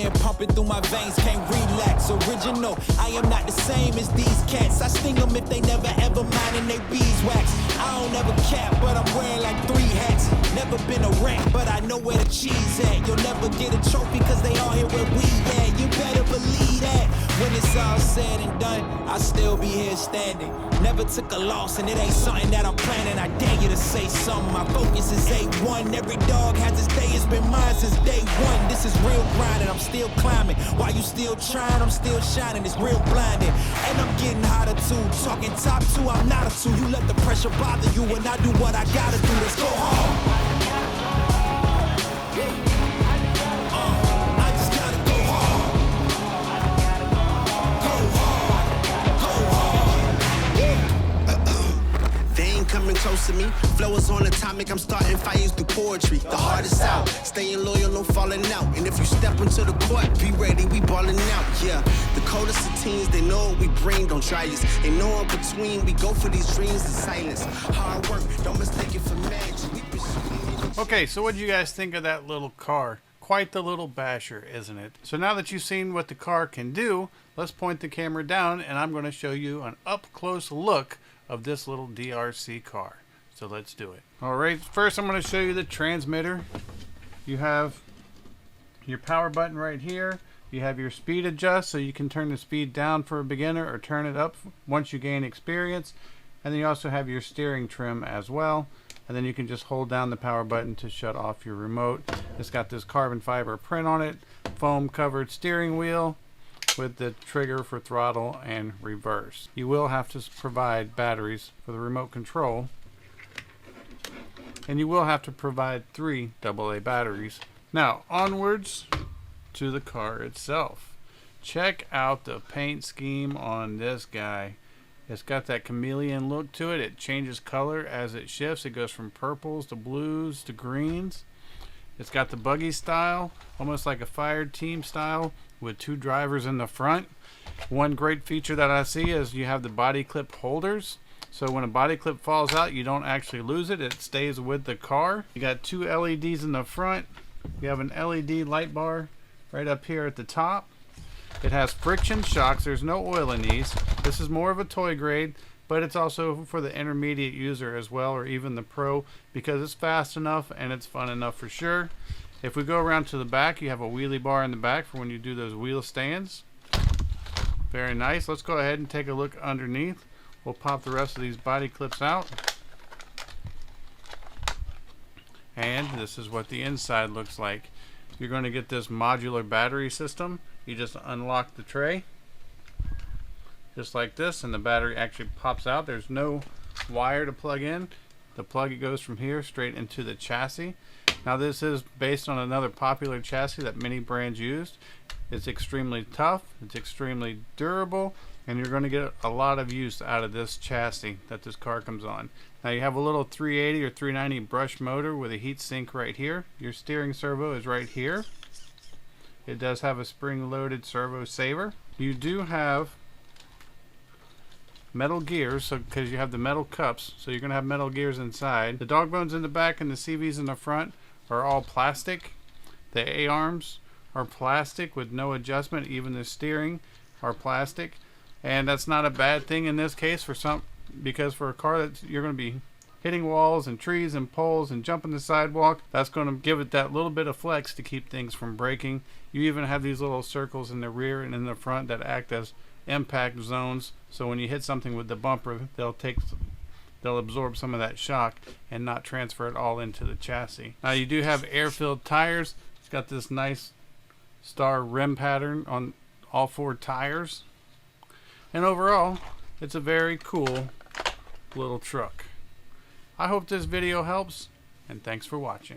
adrenaline pumping through my veins, can't relax. Original, I am not the same as these cats. I sting them if they never ever mind and they beeswax. I don't ever cap, but I'm wearing like 3 hats. Never been a rat, but I know where the cheese at. You'll never get a trophy cause they all here where we at. You better believe that. When it's all said and done, I'll still be here standing. Never took a loss and it ain't something that I'm planning. I dare you to say something, my focus is A1. Every dog has its day, it's been mine since day one. This is real grinding, I'm still climbing. While you still trying, I'm still shining. It's real blinding, and I'm getting hotter too. Talking top 2, I'm not a 2. You let the pressure bother you and I do what I gotta do. Let's go hard. Coming close to me, flow is on atomic. I'm starting fires through poetry. The hardest out, staying loyal, no falling out. And if you step into the court, be ready, we balling out. Yeah, the coldest of teens, they know what we bring. Don't try us. Ain't no in between. We go for these dreams in silence. Hard work, don't mistake it for magic. Okay, so what do you guys think of that little car? Quite the little basher, isn't it? So now that you've seen what the car can do, let's point the camera down and I'm going to show you an up-close look of this little DRC car. So let's do it. Alright, first I'm going to show you the transmitter. You have your power button right here. You have your speed adjust, so you can turn the speed down for a beginner or turn it up once you gain experience. And then you also have your steering trim as well. And then you can just hold down the power button to shut off your remote. It's got this carbon fiber print on it, foam covered steering wheel with the trigger for throttle and reverse. You will have to provide batteries for the remote control, and you will have to provide 3 AA batteries. Now onwards to the car itself. Check out the paint scheme on this guy. It's got that chameleon look to it. It changes color as it shifts. It goes from purples to blues to greens. It's got the buggy style, almost like a fire team style, with 2 drivers in the front. One great feature that I see is you have the body clip holders. So when a body clip falls out, you don't actually lose it. It stays with the car. You got 2 LEDs in the front. You have an LED light bar right up here at the top. It has friction shocks. There's no oil in these. This is more of a toy grade, but it's also for the intermediate user as well, or even the pro, because it's fast enough and it's fun enough for sure. If we go around to the back, you have a wheelie bar in the back for when you do those wheel stands. Very nice. Let's go ahead and take a look underneath. We'll pop the rest of these body clips out. And this is what the inside looks like. You're going to get this modular battery system. You just unlock the tray, just like this, and the battery actually pops out. There's no wire to plug in. The plug goes from here straight into the chassis. Now this is based on another popular chassis that many brands used. It's extremely tough, it's extremely durable, and you're going to get a lot of use out of this chassis that this car comes on. Now you have a little 380 or 390 brush motor with a heat sink right here. Your steering servo is right here. It does have a spring-loaded servo saver. You do have metal gears, so because you have the metal cups, so you're going to have metal gears inside. The dog bones in the back and the CVs in the front are all plastic. The A-arms are plastic with no adjustment. Even the steering are plastic, and that's not a bad thing in this case because for a car that you're going to be hitting walls and trees and poles and jumping the sidewalk, that's going to give it that little bit of flex to keep things from breaking. You even have these little circles in the rear and in the front that act as impact zones, so when you hit something with the bumper, they'll absorb some of that shock and not transfer it all into the chassis. Now you do have air-filled tires. It's got this nice star rim pattern on all 4 tires, and overall it's a very cool little truck. I hope this video helps, and thanks for watching.